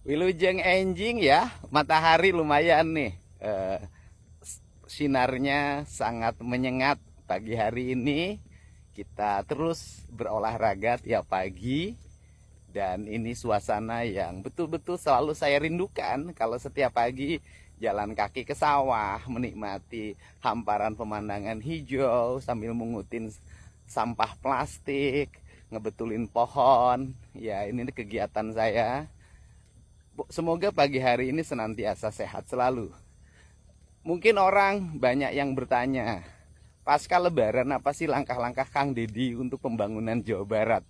Wilujeng enjing ya, matahari lumayan nih. Eh, Sinarnya sangat menyengat pagi hari ini. Kita terus berolahraga tiap pagi. Dan ini suasana yang betul-betul selalu saya rindukan kalau setiap pagi jalan kaki ke sawah, menikmati hamparan pemandangan hijau sambil mengutin sampah plastik, ngebetulin pohon. Ya, ini kegiatan saya. Semoga pagi hari ini senantiasa sehat selalu. Mungkin orang banyak yang bertanya, pasca Lebaran apa sih langkah-langkah Kang Deddy untuk pembangunan Jawa Barat?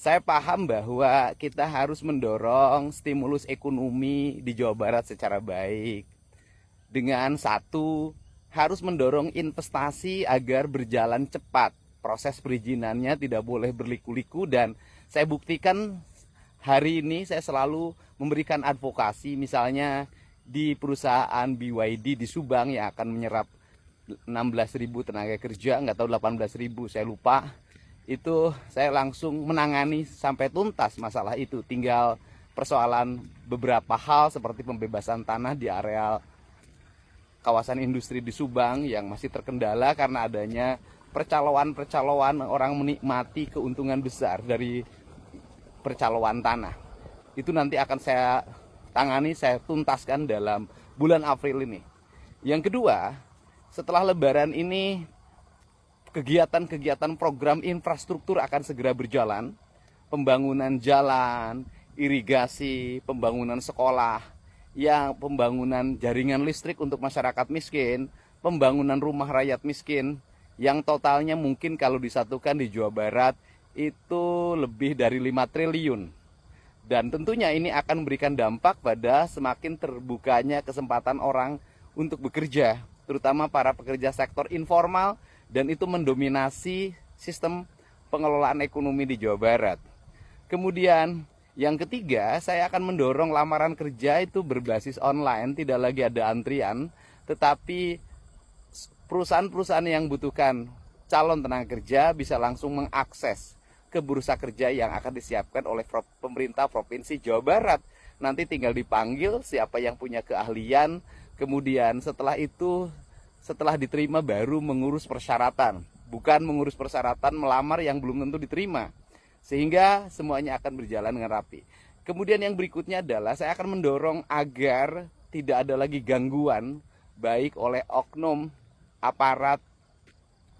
Saya paham bahwa kita harus mendorong stimulus ekonomi di Jawa Barat secara baik. Dengan satu, harus mendorong investasi agar berjalan cepat. Proses perizinannya tidak boleh berliku-liku dan saya buktikan hari ini saya selalu memberikan advokasi misalnya di perusahaan BYD di Subang yang akan menyerap 16.000 tenaga kerja, nggak tahu 18.000, saya lupa. Itu saya langsung menangani sampai tuntas masalah itu. Tinggal persoalan beberapa hal seperti pembebasan tanah di areal kawasan industri di Subang yang masih terkendala karena adanya percaloan orang menikmati keuntungan besar dari percaloan tanah. Itu nanti akan saya tangani, saya tuntaskan dalam bulan April ini. Yang kedua, setelah Lebaran ini kegiatan-kegiatan program infrastruktur akan segera berjalan. Pembangunan jalan, irigasi, pembangunan sekolah, yang pembangunan jaringan listrik untuk masyarakat miskin, pembangunan rumah rakyat miskin, yang totalnya mungkin kalau disatukan di Jawa Barat itu lebih dari 5 triliun. Dan tentunya ini akan memberikan dampak pada semakin terbukanya kesempatan orang untuk bekerja, terutama para pekerja sektor informal, dan itu mendominasi sistem pengelolaan ekonomi di Jawa Barat. Kemudian yang ketiga, saya akan mendorong lamaran kerja itu berbasis online, tidak lagi ada antrian, tetapi perusahaan-perusahaan yang butuhkan calon tenaga kerja bisa langsung mengakses ke bursa kerja yang akan disiapkan oleh pemerintah Provinsi Jawa Barat. Nanti tinggal dipanggil siapa yang punya keahlian, kemudian setelah itu, setelah diterima baru mengurus persyaratan. Bukan mengurus persyaratan melamar yang belum tentu diterima. Sehingga semuanya akan berjalan dengan rapi. Kemudian yang berikutnya adalah saya akan mendorong agar tidak ada lagi gangguan baik oleh oknum aparat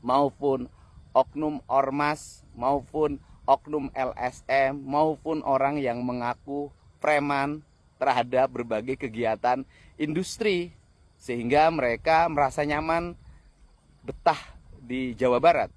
maupun oknum ormas maupun oknum LSM maupun orang yang mengaku preman terhadap berbagai kegiatan industri, sehingga mereka merasa nyaman betah di Jawa Barat.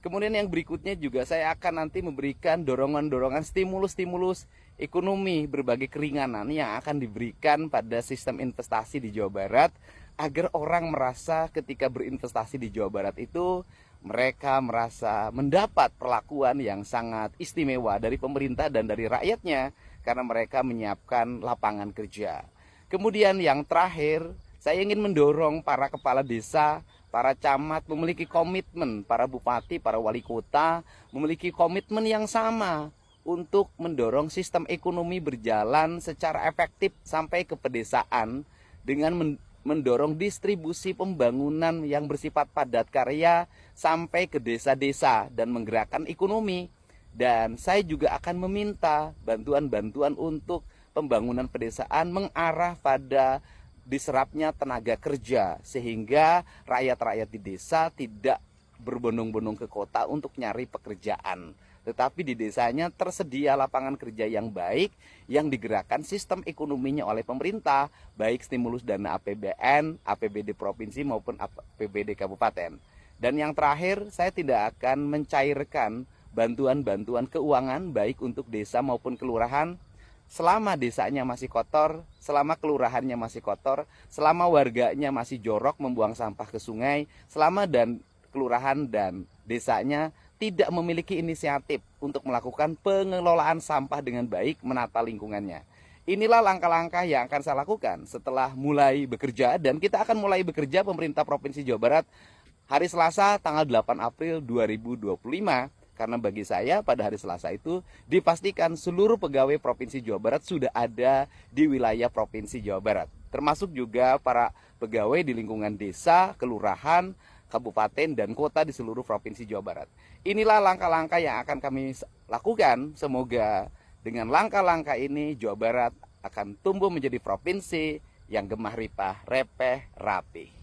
Kemudian yang berikutnya juga saya akan nanti memberikan dorongan-dorongan stimulus-stimulus ekonomi, berbagai keringanan yang akan diberikan pada sistem investasi di Jawa Barat agar orang merasa ketika berinvestasi di Jawa Barat itu mereka merasa mendapat perlakuan yang sangat istimewa dari pemerintah dan dari rakyatnya karena mereka menyiapkan lapangan kerja. Kemudian yang terakhir, saya ingin mendorong para kepala desa, para camat memiliki komitmen, para bupati, para wali kota memiliki komitmen yang sama untuk mendorong sistem ekonomi berjalan secara efektif sampai ke pedesaan dengan mendorong distribusi pembangunan yang bersifat padat karya sampai ke desa-desa dan menggerakkan ekonomi. Dan saya juga akan meminta bantuan-bantuan untuk pembangunan pedesaan mengarah pada diserapnya tenaga kerja sehingga rakyat-rakyat di desa tidak berbondong-bondong ke kota untuk nyari pekerjaan, tetapi di desanya tersedia lapangan kerja yang baik yang digerakkan sistem ekonominya oleh pemerintah, baik stimulus dana APBN, APBD provinsi maupun APBD kabupaten. Dan yang terakhir, saya tidak akan mencairkan bantuan-bantuan keuangan baik untuk desa maupun kelurahan selama desanya masih kotor, selama kelurahannya masih kotor, selama warganya masih jorok membuang sampah ke sungai, selama dan kelurahan dan desanya tidak memiliki inisiatif untuk melakukan pengelolaan sampah dengan baik, menata lingkungannya. Inilah langkah-langkah yang akan saya lakukan setelah mulai bekerja, dan kita akan mulai bekerja pemerintah Provinsi Jawa Barat hari Selasa tanggal 8 April 2025 Karena bagi saya pada hari Selasa itu dipastikan seluruh pegawai Provinsi Jawa Barat sudah ada di wilayah Provinsi Jawa Barat. Termasuk juga para pegawai di lingkungan desa, kelurahan, kabupaten, dan kota di seluruh Provinsi Jawa Barat. Inilah langkah-langkah yang akan kami lakukan. Semoga dengan langkah-langkah ini Jawa Barat akan tumbuh menjadi provinsi yang gemah ripah, repeh, rapi.